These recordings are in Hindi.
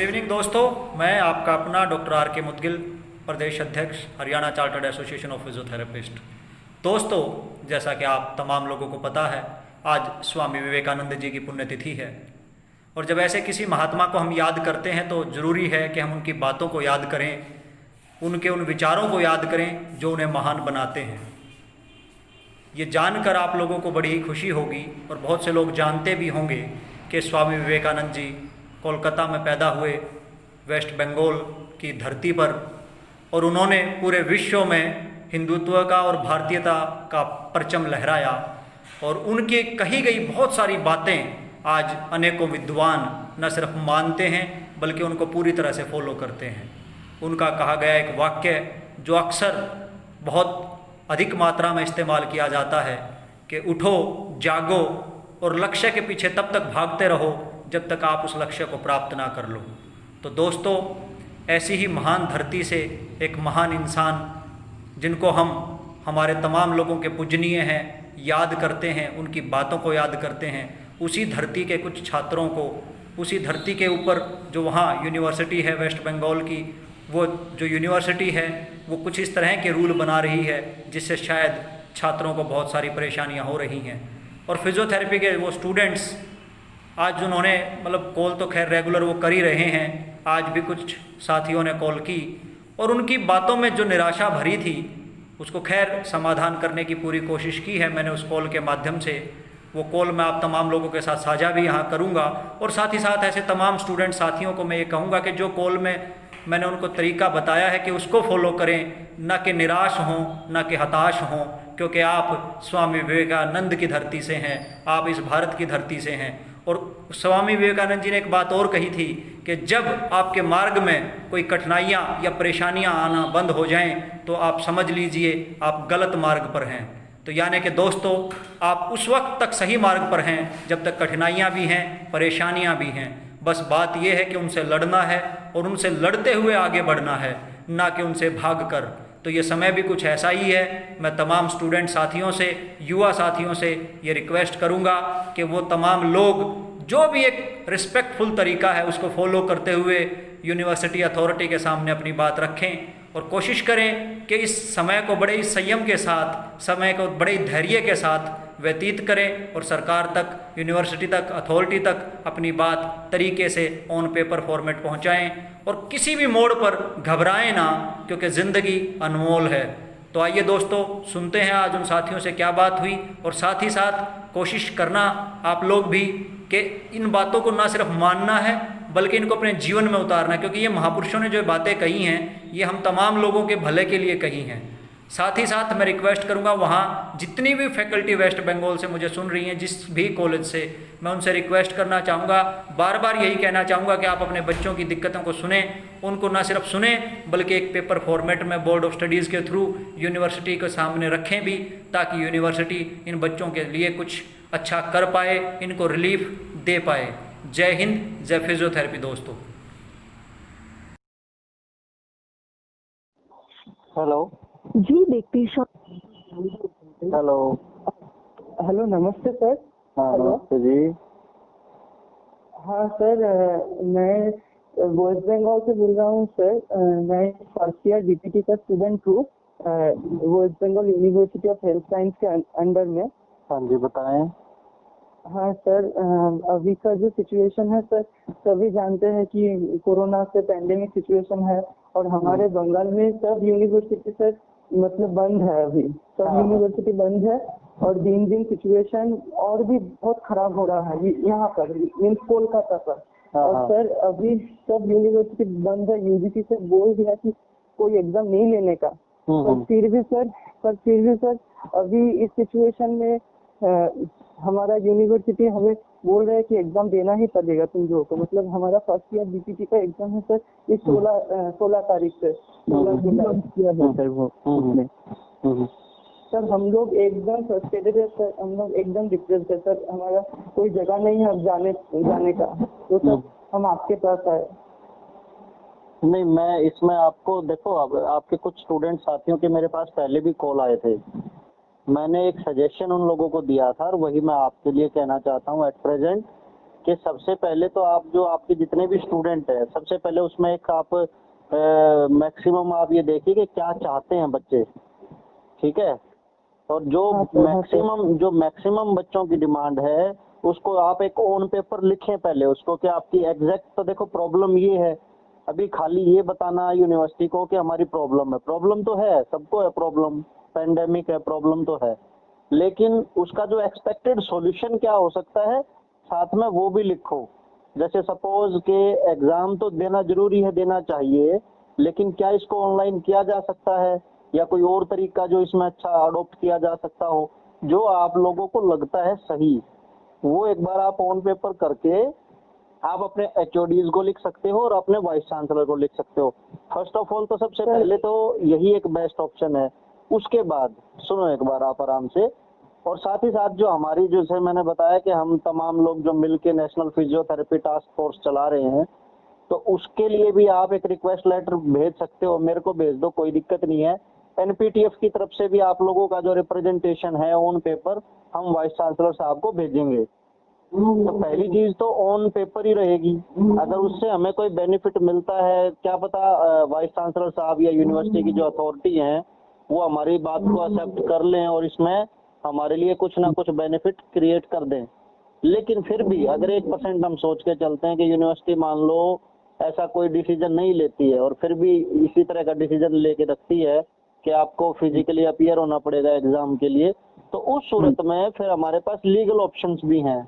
इवनिंग दोस्तों, मैं आपका अपना डॉक्टर आर के मुदगिल, प्रदेश अध्यक्ष, Haryana chartered association of physiotherapist. दोस्तों, जैसा कि आप तमाम लोगों को पता है, आज स्वामी विवेकानंद जी की पुण्यतिथि है। और जब ऐसे किसी महात्मा को हम याद करते हैं तो ज़रूरी है कि हम उनकी बातों को याद करें, उनके उन विचारों को याद करें जो उन्हें महान बनाते हैं। ये जानकर आप लोगों को बड़ी ही खुशी होगी और बहुत से लोग जानते भी होंगे कि स्वामी विवेकानंद जी कोलकाता में पैदा हुए, वेस्ट बंगाल की धरती पर, और उन्होंने पूरे विश्व में हिंदुत्व का और भारतीयता का परचम लहराया। और उनकी कही गई बहुत सारी बातें आज अनेकों विद्वान न सिर्फ मानते हैं बल्कि उनको पूरी तरह से फॉलो करते हैं। उनका कहा गया एक वाक्य जो अक्सर बहुत अधिक मात्रा में इस्तेमाल किया जाता है कि उठो, जागो और लक्ष्य के पीछे तब तक भागते रहो जब तक आप उस लक्ष्य को प्राप्त ना कर लो। तो दोस्तों, ऐसी ही महान धरती से एक महान इंसान जिनको हम हमारे तमाम लोगों के पूजनीय हैं, याद करते हैं, उनकी बातों को याद करते हैं, उसी धरती के कुछ छात्रों को, उसी धरती के ऊपर जो वहाँ यूनिवर्सिटी है वेस्ट बंगाल की, वो जो यूनिवर्सिटी है वो कुछ इस तरह के रूल बना रही है जिससे शायद छात्रों को बहुत सारी परेशानियाँ हो रही हैं। और फिजियोथेरेपी के वो स्टूडेंट्स आज उन्होंने कॉल तो खैर रेगुलर वो कर ही रहे हैं, आज भी कुछ साथियों ने कॉल की और उनकी बातों में जो निराशा भरी थी उसको खैर समाधान करने की पूरी कोशिश की है मैंने उस कॉल के माध्यम से। वो कॉल मैं आप तमाम लोगों के साथ साझा भी यहाँ करूँगा और साथ ही साथ ऐसे तमाम स्टूडेंट साथियों को मैं ये कहूँगा कि जो कॉल में मैंने उनको तरीका बताया है कि उसको फॉलो करें, ना कि निराश हों, ना कि हताश हों, क्योंकि आप स्वामी विवेकानंद की धरती से हैं, आप इस भारत की धरती से हैं। और स्वामी विवेकानंद जी ने एक बात और कही थी कि जब आपके मार्ग में कोई कठिनाइयाँ या परेशानियाँ आना बंद हो जाएं तो आप समझ लीजिए आप गलत मार्ग पर हैं। तो यानी कि दोस्तों, आप उस वक्त तक सही मार्ग पर हैं जब तक कठिनाइयाँ भी हैं, परेशानियाँ भी हैं। बस बात यह है कि उनसे लड़ना है और उनसे लड़ते हुए आगे बढ़ना है, ना कि उनसे भाग कर। तो ये समय भी कुछ ऐसा ही है। मैं तमाम स्टूडेंट साथियों से, युवा साथियों से ये रिक्वेस्ट करूँगा कि वो तमाम लोग जो भी एक रिस्पेक्टफुल तरीका है उसको फॉलो करते हुए यूनिवर्सिटी अथॉरिटी के सामने अपनी बात रखें और कोशिश करें कि इस समय को बड़े ही संयम के साथ, समय को बड़े ही धैर्य के साथ व्यतीत करें और सरकार तक, यूनिवर्सिटी तक, अथॉरिटी तक अपनी बात तरीके से ऑन पेपर फॉर्मेट पहुंचाएं और किसी भी मोड़ पर घबराएं ना, क्योंकि ज़िंदगी अनमोल है। तो आइए दोस्तों, सुनते हैं आज उन साथियों से क्या बात हुई और साथ ही साथ कोशिश करना आप लोग भी कि इन बातों को ना सिर्फ मानना है बल्कि इनको अपने जीवन में उतारना है, क्योंकि ये महापुरुषों ने जो बातें कही हैं ये हम तमाम लोगों के भले के लिए कही हैं। साथ ही साथ मैं रिक्वेस्ट करूंगा वहाँ जितनी भी फैकल्टी वेस्ट बंगाल से मुझे सुन रही हैं, जिस भी कॉलेज से, मैं उनसे रिक्वेस्ट करना चाहूँगा, बार बार यही कहना चाहूँगा कि आप अपने बच्चों की दिक्कतों को सुने, उनको ना सिर्फ सुने बल्कि एक पेपर फॉर्मेट में बोर्ड ऑफ स्टडीज़ के थ्रू यूनिवर्सिटी के सामने रखें भी, ताकि यूनिवर्सिटी इन बच्चों के लिए कुछ अच्छा कर पाए, इनको रिलीफ दे पाए। जय हिंद, जय फिजियोथेरेपी दोस्तों। हेलो जी, व्यक्ति हेलो हेलो, नमस्ते सर। हाँ नमस्ते जी। हाँ सर, मैं वेस्ट बंगाल से बोल रहा हूँ सर। मैं फर्स्ट ईयर बीपीटी का स्टूडेंट हूँ West Bengal University of Health Science के अंडर में। हाँ जी बताएं। हाँ सर, अभी का जो सिचुएशन है सर, सभी जानते हैं कि कोरोना से पैंडेमिक सिचुएशन है और हमारे बंगाल में सब यूनिवर्सिटी सर बंद है। अभी सब यूनिवर्सिटी बंद है और दिन दिन सिचुएशन और भी बहुत खराब हो रहा है यहाँ पर, मीन्स कोलकाता पर। और सर अभी सब यूनिवर्सिटी बंद है। यूजीसी से बोल दिया कि कोई एग्जाम नहीं लेने का, पर फिर भी सर अभी इस सिचुएशन में हमारा यूनिवर्सिटी हमें बोल रहे हैं कि एग्जाम देना ही पड़ेगा तुम लोगों को। हमारा फर्स्ट ईयर बीपीटी का एग्जाम है सर इस 16 तारीख से, 16 जुलाई। सर हम लोग एकदम फ्रस्ट्रेटेड है सर, हम लोग एकदम डिप्रेस्ड है सर। हमारा कोई जगह नहीं है अब जाने का, तो सर हम आपके पास आए। नहीं, मैं इसमें आपको देखो, अब आपके कुछ स्टूडेंट साथियों के मेरे पास पहले भी कॉल आए थे। मैंने एक सजेशन उन लोगों को दिया था और वही मैं आपके लिए कहना चाहता हूँ एट प्रेजेंट कि सबसे पहले तो आप जो आपके जितने भी स्टूडेंट हैं, सबसे पहले उसमें एक आप मैक्सिमम आप ये देखिए कि क्या चाहते हैं बच्चे, ठीक है। और हाँ सर, हाँ सर। जो मैक्सिमम बच्चों की डिमांड है उसको आप एक ऑन पेपर लिखें पहले उसको, कि आपकी एग्जैक्ट, तो देखो प्रॉब्लम ये है, अभी खाली ये बताना यूनिवर्सिटी को कि हमारी प्रॉब्लम है, प्रॉब्लम तो है, सबको है प्रॉब्लम, पेंडेमिक है, प्रॉब्लम तो है, लेकिन उसका जो एक्सपेक्टेड सॉल्यूशन क्या हो सकता है साथ में वो भी लिखो। जैसे सपोज के एग्जाम तो देना जरूरी है, देना चाहिए, लेकिन क्या इसको ऑनलाइन किया जा सकता है या कोई और तरीका जो इसमें अच्छा अडॉप्ट किया जा सकता हो, जो आप लोगों को लगता है सही, वो एक बार आप ऑन पेपर करके आप अपने एचओडीज को लिख सकते हो और अपने वाइस चांसलर को लिख सकते हो। फर्स्ट ऑफ ऑल तो सबसे पहले तो यही एक बेस्ट ऑप्शन है। उसके बाद सुनो एक बार आप आराम से, और साथ ही साथ जो हमारी, जैसे मैंने बताया कि हम तमाम लोग जो मिलके नेशनल फिजियोथेरेपी टास्क फोर्स चला रहे हैं, तो उसके लिए भी आप एक रिक्वेस्ट लेटर भेज सकते हो, मेरे को भेज दो, कोई दिक्कत नहीं है। एनपीटीएफ की तरफ से भी आप लोगों का जो रिप्रेजेंटेशन है ऑन पेपर हम वाइस चांसलर साहब को भेजेंगे। तो पहली चीज तो ऑन पेपर ही रहेगी, अगर उससे हमें कोई बेनिफिट मिलता है, क्या पता वाइस चांसलर साहब या यूनिवर्सिटी की जो अथॉरिटी है वो हमारी बात को एक्सेप्ट कर लें और इसमें हमारे लिए कुछ ना कुछ बेनिफिट क्रिएट कर दें। लेकिन फिर भी अगर 1% हम सोच के चलते हैं कि यूनिवर्सिटी मान लो ऐसा कोई डिसीजन नहीं लेती है और फिर भी इसी तरह का डिसीजन लेके रखती है कि आपको फिजिकली अपीयर होना पड़ेगा एग्जाम के लिए, तो उस सूरत में फिर हमारे पास लीगल ऑप्शंस भी हैं।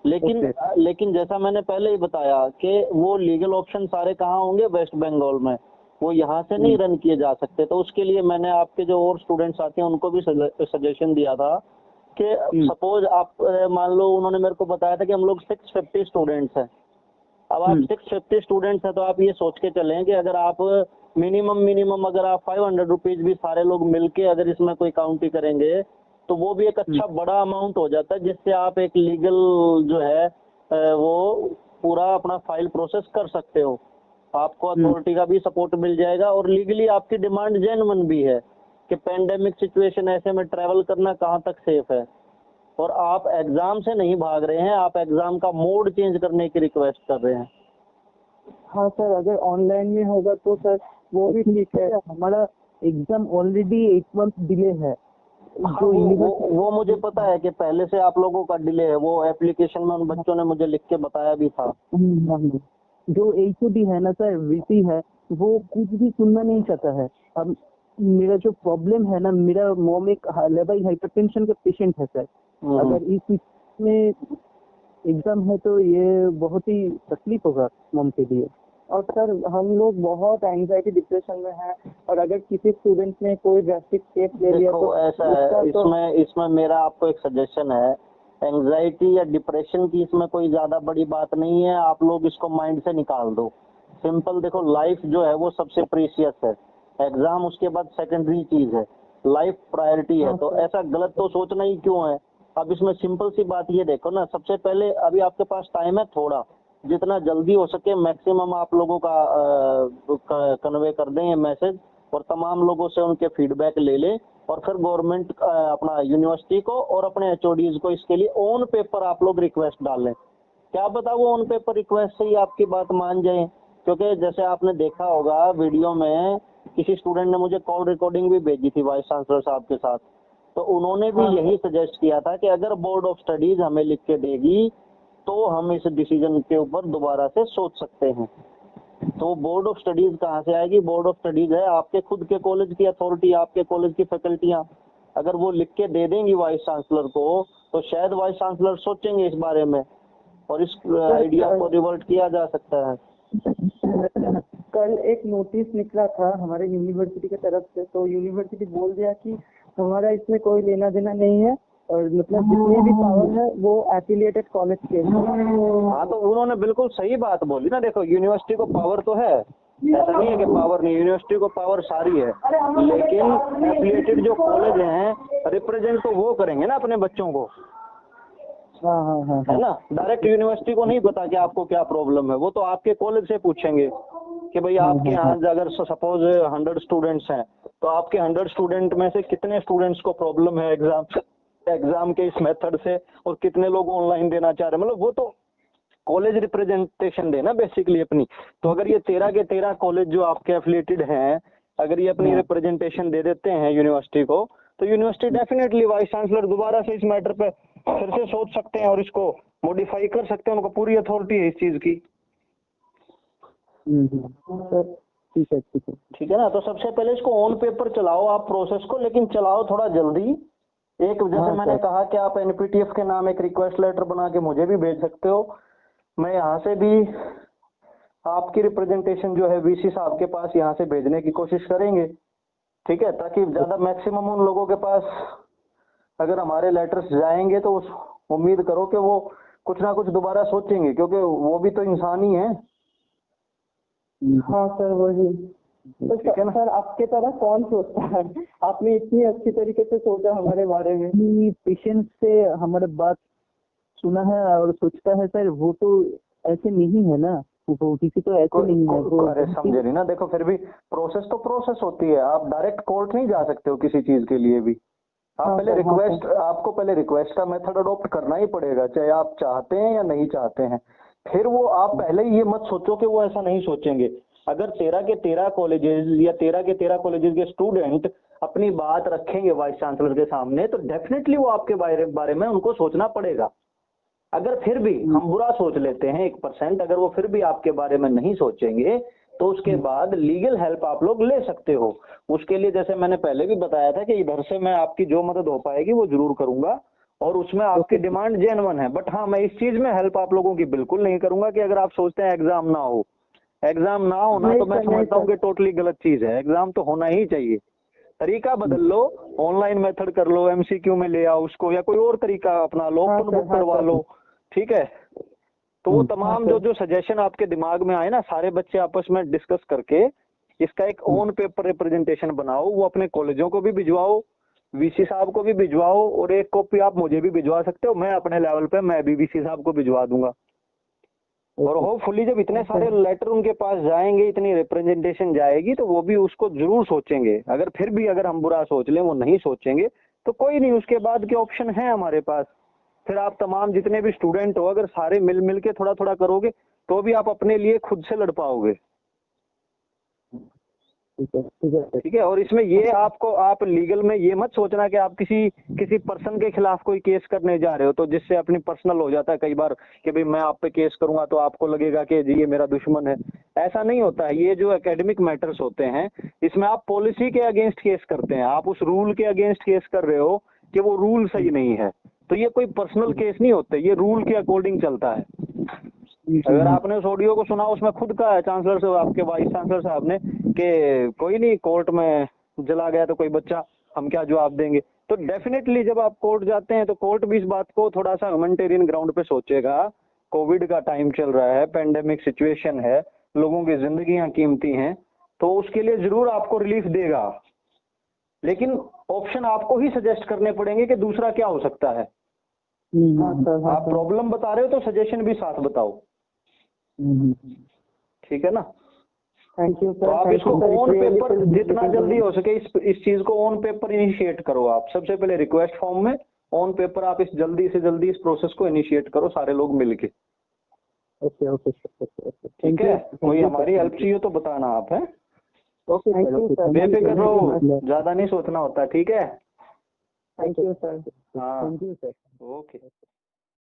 लेकिन जैसा मैंने पहले ही बताया कि वो लीगल ऑप्शन सारे कहाँ होंगे, वेस्ट बंगाल में, वो यहाँ से नहीं रन किए जा सकते। तो उसके लिए मैंने आपके जो और स्टूडेंट्स आते हैं उनको भी सजेशन दिया था कि सपोज आप मान लो, उन्होंने मेरे को बताया था कि हम लोग 650 स्टूडेंट्स हैं। अब आप 650 स्टूडेंट्स हैं तो आप ये सोच के चलें कि अगर आप मिनिमम अगर आप 500 रुपीज भी सारे लोग मिलके अगर इसमें कोई काउंटी करेंगे तो वो भी एक अच्छा बड़ा अमाउंट हो जाता है, जिससे आप एक लीगल जो है वो पूरा अपना फाइल प्रोसेस कर सकते हो। आपको अथॉरिटी का भी सपोर्ट मिल जाएगा और लीगली आपकी डिमांड जेन्युइन भी है कि पेंडेमिक सिचुएशन ऐसे में ट्रैवल करना कहाँ तक सेफ है, और आप एग्जाम से नहीं भाग रहे हैं, आप एग्जाम का मोड चेंज करने की रिक्वेस्ट कर रहे हैं। हाँ सर, अगर ऑनलाइन में होगा तो सर वो भी ठीक है। हमारा एग्जाम ऑलरेडी 8 मंथ डिले है। हाँ, वो मुझे पता है कि पहले से आप लोगों का डिले है, वो एप्लीकेशन में उन बच्चों ने मुझे लिख के बताया भी था। जो एचओडी है ना सर, वीसी है, वो कुछ भी सुनना नहीं चाहता है। अब मेरा जो प्रॉब्लम है ना, मेरा मॉम एक लेवल हाइपरटेंशन का पेशेंट है सर। अगर इस में एग्जाम है तो ये बहुत ही तकलीफ होगा मॉम के लिए। और सर हम लोग बहुत एंजाइटी डिप्रेशन में हैं, और अगर किसी स्टूडेंट ने कोई ड्रास्टिक स्टेप ले लिया तो ऐसा है, इसमें मेरा आपको एक सजेशन है, एंजाइटी या डिप्रेशन की इसमें कोई ज्यादा बड़ी बात नहीं है, आप लोग इसको माइंड से निकाल दो। सिंपल देखो, लाइफ जो है वो सबसे प्रीशियस है, एग्जाम उसके बाद सेकेंडरी चीज है, लाइफ प्रायोरिटी है। तो ऐसा गलत तो सोचना ही क्यों है। अब इसमें सिंपल सी बात ये देखो ना, सबसे पहले अभी आपके पास टाइम है थोड़ा, जितना जल्दी हो सके मैक्सिमम आप लोगों का कन्वे कर दें ये मैसेज, और तमाम लोगों से उनके फीडबैक ले लें, और फिर गवर्नमेंट अपना यूनिवर्सिटी को और अपने एचओडीज को इसके लिए ऑन पेपर आप लोग रिक्वेस्ट डालें। क्या पता वो ऑन पेपर रिक्वेस्ट से ही आपकी बात मान जाए, क्योंकि जैसे आपने देखा होगा वीडियो में किसी स्टूडेंट ने मुझे कॉल रिकॉर्डिंग भी भेजी थी वाइस चांसलर साहब के साथ, तो उन्होंने भी यही सजेस्ट किया था कि अगर बोर्ड ऑफ स्टडीज हमें लिख के देगी तो हम इस डिसीजन के ऊपर दोबारा से सोच सकते हैं। तो बोर्ड ऑफ स्टडीज कहाँ से आएगी, बोर्ड ऑफ स्टडीज है आपके खुद के कॉलेज की अथॉरिटी, आपके कॉलेज की फैकल्टियाँ। अगर वो लिख के दे देंगी वाइस चांसलर को तो शायद वाइस चांसलर सोचेंगे इस बारे में और इस आइडिया को रिवर्ट किया जा सकता है। कल एक नोटिस निकला था हमारे यूनिवर्सिटी की तरफ से, तो यूनिवर्सिटी बोल दिया कि हमारा इसमें कोई लेना देना नहीं है, और मतलब जितनी भी पावर है वो एफिलिएटेड कॉलेज के है। हाँ, तो उन्होंने बिल्कुल सही बात बोली ना। देखो, यूनिवर्सिटी को पावर तो है, ऐसा नहीं है कि पावर नहीं, यूनिवर्सिटी को पावर सारी है, लेकिन एफिलिएटेड जो कॉलेज हैं रिप्रेजेंट तो वो करेंगे ना अपने बच्चों को। हाँ, है ना, डायरेक्ट यूनिवर्सिटी को नहीं पता कि आपको क्या प्रॉब्लम है, वो तो आपके कॉलेज से पूछेंगे कि भाई आपके यहाँ अगर सपोज 100 स्टूडेंट्स हैं तो आपके 100 स्टूडेंट में से कितने स्टूडेंट्स को प्रॉब्लम है एग्जाम के इस मेथड से, और कितने लोग ऑनलाइन देना चाह रहे हैं। मतलब वो तो कॉलेज रिप्रेजेंटेशन देना बेसिकली अपनी। तो अगर ये 13 के 13 कॉलेज जो आपके एफिलिएटेड हैं, अगर ये अपनी रिप्रेजेंटेशन दे देते हैं यूनिवर्सिटी को, तो यूनिवर्सिटी डेफिनेटली वाइस चांसलर दोबारा से इस मैटर पे फिर से सोच सकते हैं और इसको मॉडिफाई कर सकते हैं, उनको पूरी अथॉरिटी है इस चीज की। सर ठीक है ठीक है। ठीक है ना। तो सबसे पहले इसको ऑन पेपर चलाओ आप प्रोसेस को, लेकिन चलाओ थोड़ा जल्दी। एक जैसे मैंने कहा कि आप एनपीटीएफ के नाम एक रिक्वेस्ट लेटर बना के मुझे भी भेज सकते हो, मैं यहाँ से भी आपकी रिप्रेजेंटेशन जो है वीसी साहब के पास यहाँ से भेजने की कोशिश करेंगे। ठीक है, ताकि ज्यादा मैक्सिमम उन लोगों के पास अगर हमारे लेटर्स जाएंगे तो उस उम्मीद करो कि वो कुछ ना कुछ दोबारा सोचेंगे, क्योंकि वो भी तो इंसान ही है। हाँ सर वही। तो सर आपके तरह कौन सोचता है? आपने इतनी अच्छी तरीके से सोचा हमारे बारे में, पेशेंस से हमारे बात सुना है और सोचता है सर। वो तो ऐसे नहीं है ना, वो किसी तो ऐसे नहीं है वो। अरे समझे नहीं ना, देखो फिर भी प्रोसेस तो प्रोसेस होती है। आप डायरेक्ट कोर्ट नहीं जा सकते हो किसी चीज के लिए भी। आप पहले रिक्वेस्ट, आपको पहले रिक्वेस्ट का मेथड अडॉप्ट करना ही पड़ेगा, चाहे आप चाहते हैं या नहीं चाहते हैं। फिर वो आप पहले ही ये मत सोचो कि वो ऐसा नहीं सोचेंगे। अगर 13 के 13 कॉलेजेस या 13 के 13 कॉलेजेस के स्टूडेंट अपनी बात रखेंगे वाइस चांसलर के सामने, तो डेफिनेटली वो आपके बारे में उनको सोचना पड़ेगा। अगर फिर भी हम बुरा सोच लेते हैं 1%, अगर वो फिर भी आपके बारे में नहीं सोचेंगे, तो उसके बाद लीगल हेल्प आप लोग ले सकते हो। उसके लिए जैसे मैंने पहले भी बताया था कि इधर से मैं आपकी जो मदद हो पाएगी वो जरूर करूंगा, और उसमें आपकी डिमांड जेन्युइन है। बट हाँ, मैं इस चीज में हेल्प आप लोगों की बिल्कुल नहीं करूंगा कि अगर आप सोचते हैं एग्जाम ना हो, एग्जाम ना होना तो मैं समझता हूँ कि टोटली गलत चीज है। एग्जाम तो होना ही चाहिए। तरीका बदल लो, ऑनलाइन मेथड कर लो, एमसीक्यू में ले आओ उसको, या कोई और तरीका अपना लो, ओपन बुक करवा लो। ठीक है, तो वो तमाम जो सजेशन आपके दिमाग में आए ना, सारे बच्चे आपस में डिस्कस करके इसका एक ऑन पेपर रिप्रेजेंटेशन बनाओ। वो अपने कॉलेजों को भी भिजवाओ, वीसी साहब को भी भिजवाओ, और एक कॉपी आप मुझे भी भिजवा सकते हो। मैं अपने लेवल पे मैं भी वीसी साहब को भिजवा दूंगा। और होपफुली जब इतने सारे लेटर उनके पास जाएंगे, इतनी रिप्रेजेंटेशन जाएगी, तो वो भी उसको जरूर सोचेंगे। अगर फिर भी अगर हम बुरा सोच लें, वो नहीं सोचेंगे, तो कोई नहीं, उसके बाद के ऑप्शन है हमारे पास। फिर आप तमाम जितने भी स्टूडेंट हो, अगर सारे मिल मिल के थोड़ा थोड़ा करोगे, तो भी आप अपने लिए खुद से लड़ पाओगे। ठीक है। और इसमें ये आपको, आप लीगल में ये मत सोचना कि आप किसी पर्सन के खिलाफ कोई केस करने जा रहे हो, तो जिससे अपनी पर्सनल हो जाता है कई बार कि भाई मैं आप पे केस करूंगा तो आपको लगेगा कि जी ये मेरा दुश्मन है। ऐसा नहीं होता है। ये जो एकेडमिक मैटर्स होते हैं, इसमें आप पॉलिसी के अगेंस्ट केस करते हैं, आप उस रूल के अगेंस्ट केस कर रहे हो कि वो रूल सही नहीं है। तो ये कोई पर्सनल केस नहीं होते, ये रूल के अकॉर्डिंग चलता है। अगर आपने उस ऑडियो को सुना, उसमें खुद कहा है चांसलर से, आपके वाइस चांसलर साहब ने, कि कोई नहीं, कोर्ट में जला गया तो कोई बच्चा, हम क्या जवाब देंगे। तो डेफिनेटली जब आप कोर्ट जाते हैं तो कोर्ट भी इस बात को थोड़ा सा ह्यूमैनिटेरियन ग्राउंड पे सोचेगा। कोविड का टाइम चल रहा है, पेंडेमिक सिचुएशन है, लोगों की जिंदगियां कीमती हैं, तो उसके लिए जरूर आपको रिलीफ देगा। लेकिन ऑप्शन आपको ही सजेस्ट करने पड़ेंगे कि दूसरा क्या हो सकता है। आप प्रॉब्लम बता रहे हो तो सजेशन भी साथ बताओ। ठीक है ना। Thank you sir. तो आप इसको ऑन पेपर जितना जल्दी हो सके इस चीज को ऑन पेपर इनिशिएट करो। आप सबसे पहले रिक्वेस्ट फॉर्म में ऑन पेपर आप इस जल्दी से जल्दी इस प्रोसेस को इनिशिएट करो, सारे लोग मिलके। ओके ओके ठीक है। कोई हमारी हेल्प चाहिए तो बताना आप, है। ओके बेफिक्र रहो, ज्यादा नहीं सोचना होता। ठीक है। Thank you sir. हाँ थैंक यू सर। ओके।